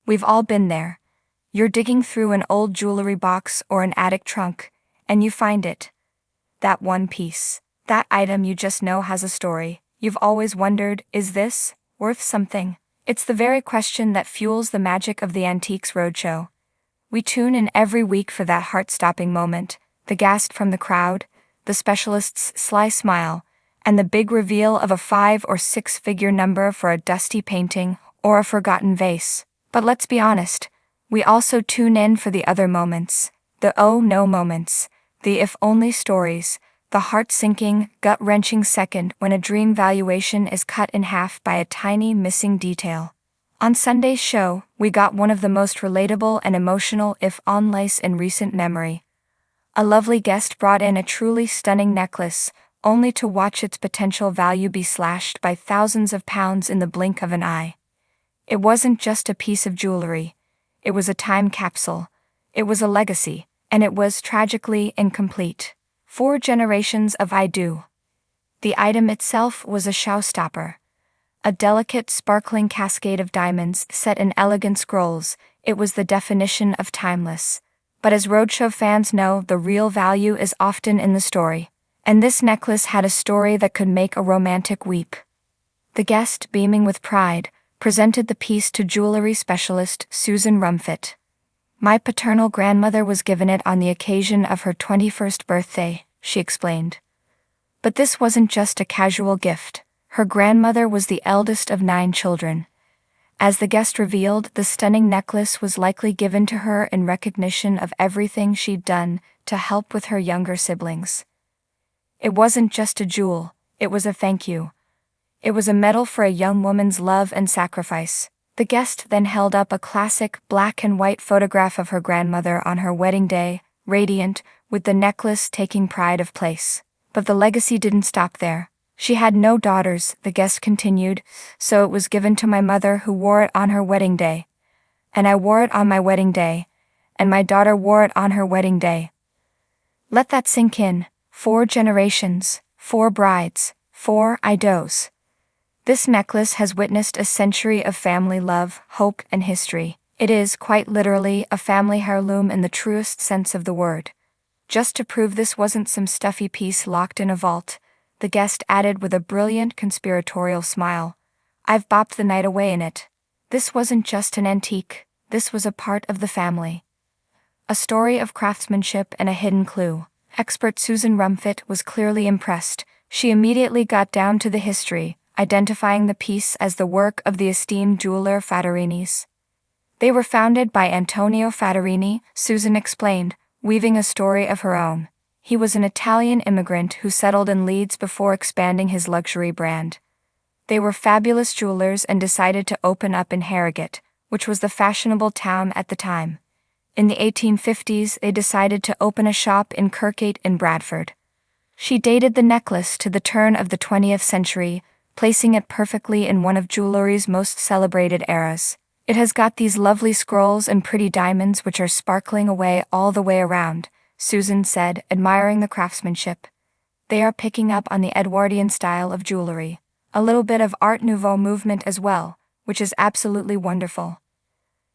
We've all been there. You're digging through an old jewelry box or an attic trunk, and you find it. That one piece. That item you just know has a story. You've always wondered, is this worth something? It's the very question that fuels the magic of the Antiques Roadshow. We tune in every week for that heart-stopping moment, the gasp from the crowd, the specialist's sly smile, and the big reveal of a 5 or 6 figure number for a dusty painting or a forgotten vase. But let's be honest, we also tune in for the other moments, the oh no moments, the if only stories, the heart-sinking, gut-wrenching second when a dream valuation is cut in half by a tiny missing detail. On Sunday's show, we got one of the most relatable and emotional if-onlys in recent memory. A lovely guest brought in a truly stunning necklace, only to watch its potential value be slashed by thousands of pounds in the blink of an eye. It wasn't just a piece of jewelry. It was a time capsule. It was a legacy, and it was tragically incomplete. 4 generations of I do. The item itself was a showstopper. A delicate, sparkling cascade of diamonds set in elegant scrolls. It was the definition of timeless. But as Roadshow fans know, the real value is often in the story. And this necklace had a story that could make a romantic weep. The guest, beaming with pride, presented the piece to jewelry specialist Susan Rumfitt. My paternal grandmother was given it on the occasion of her 21st birthday, she explained. But this wasn't just a casual gift. Her grandmother was the eldest of 9 children. As the guest revealed, the stunning necklace was likely given to her in recognition of everything she'd done to help with her younger siblings. It wasn't just a jewel, it was a thank you. It was a medal for a young woman's love and sacrifice. The guest then held up a classic black and white photograph of her grandmother on her wedding day, radiant, with the necklace taking pride of place. But the legacy didn't stop there. She had no daughters, the guest continued, so it was given to my mother, who wore it on her wedding day. And I wore it on my wedding day. And my daughter wore it on her wedding day. Let that sink in. 4 generations, 4 brides, 4 idos. This necklace has witnessed a century of family love, hope, and history. It is, quite literally, a family heirloom in the truest sense of the word. Just to prove this wasn't some stuffy piece locked in a vault, the guest added with a brilliant conspiratorial smile, I've bopped the night away in it. This wasn't just an antique, this was a part of the family. A story of craftsmanship and a hidden clue. Expert Susan Rumfitt was clearly impressed. She immediately got down to the history, identifying the piece as the work of the esteemed jeweler Faderinis. They were founded by Antonio Faderini, Susan explained, weaving a story of her own. He was an Italian immigrant who settled in Leeds before expanding his luxury brand. They were fabulous jewelers and decided to open up in Harrogate, which was the fashionable town at the time. In the 1850s, they decided to open a shop in Kirkgate in Bradford. She dated the necklace to the turn of the 20th century, placing it perfectly in one of jewelry's most celebrated eras. It has got these lovely scrolls and pretty diamonds which are sparkling away all the way around, Susan said, admiring the craftsmanship. They are picking up on the Edwardian style of jewelry. A little bit of Art Nouveau movement as well, which is absolutely wonderful.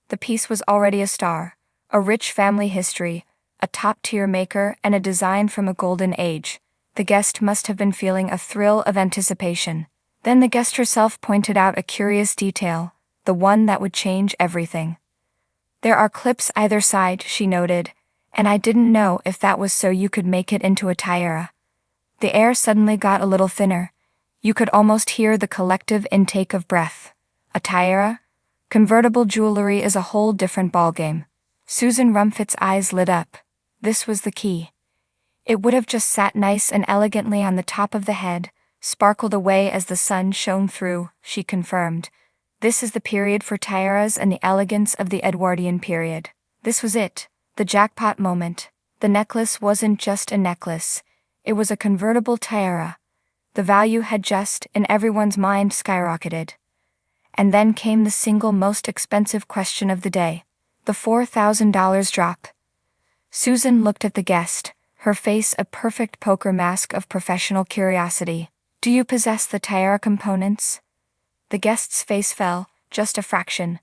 The piece was already a star, a rich family history, a top-tier maker, and a design from a golden age. The guest must have been feeling a thrill of anticipation. Then the guest herself pointed out a curious detail, the one that would change everything. There are clips either side, she noted, and I didn't know if that was so you could make it into a tiara. The air suddenly got a little thinner. You could almost hear the collective intake of breath. A tiara? Convertible jewelry is a whole different ballgame. Susan Rumfitt's eyes lit up. This was the key. It would have just sat nice and elegantly on the top of the head, sparkled away as the sun shone through, she confirmed. This is the period for tiaras and the elegance of the Edwardian period. This was it, the jackpot moment. The necklace wasn't just a necklace, it was a convertible tiara. The value had just, in everyone's mind, skyrocketed. And then came the single most expensive question of the day, the $4,000 drop. Susan looked at the guest, her face a perfect poker mask of professional curiosity. Do you possess the tiara components? The guest's face fell, just a fraction.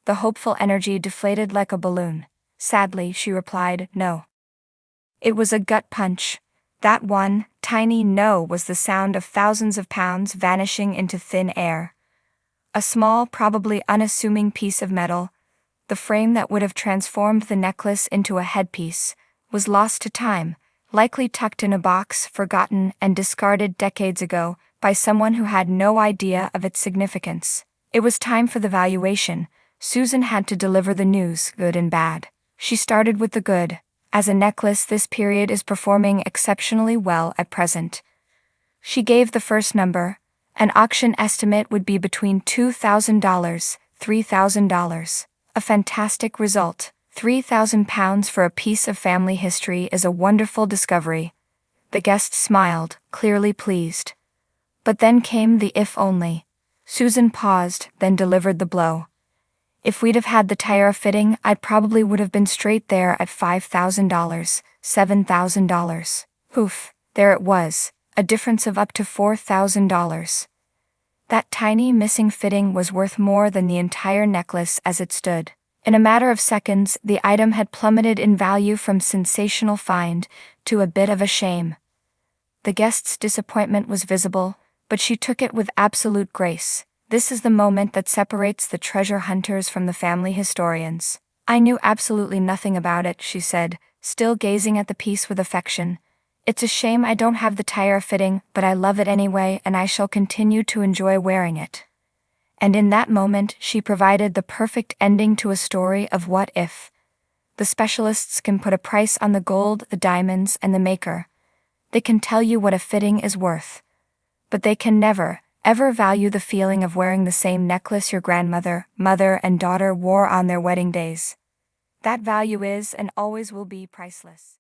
The hopeful energy deflated like a balloon. Sadly, she replied, no. It was a gut punch. That one, tiny no was the sound of thousands of pounds vanishing into thin air. A small, probably unassuming piece of metal, the frame that would have transformed the necklace into a headpiece, was lost to time, likely tucked in a box, forgotten and discarded decades ago by someone who had no idea of its significance. It was time for the valuation. Susan had to deliver the news, good and bad. She started with the good. As a necklace, this period is performing exceptionally well at present. She gave the first number. An auction estimate would be between $2,000, $3,000. A fantastic result. £3,000 for a piece of family history is a wonderful discovery. The guest smiled, clearly pleased. But then came the if only. Susan paused, then delivered the blow. If we'd have had the tiara fitting, I probably would have been straight there at $5,000, $7,000. Oof, there it was, a difference of up to $4,000. That tiny missing fitting was worth more than the entire necklace as it stood. In a matter of seconds, the item had plummeted in value from sensational find to a bit of a shame. The guest's disappointment was visible, but she took it with absolute grace. This is the moment that separates the treasure hunters from the family historians. I knew absolutely nothing about it, she said, still gazing at the piece with affection. It's a shame I don't have the tiara fitting, but I love it anyway, and I shall continue to enjoy wearing it. And in that moment, she provided the perfect ending to a story of what if. The specialists can put a price on the gold, the diamonds, and the maker. They can tell you what a fitting is worth. But they can never, ever value the feeling of wearing the same necklace your grandmother, mother, and daughter wore on their wedding days. That value is and always will be priceless.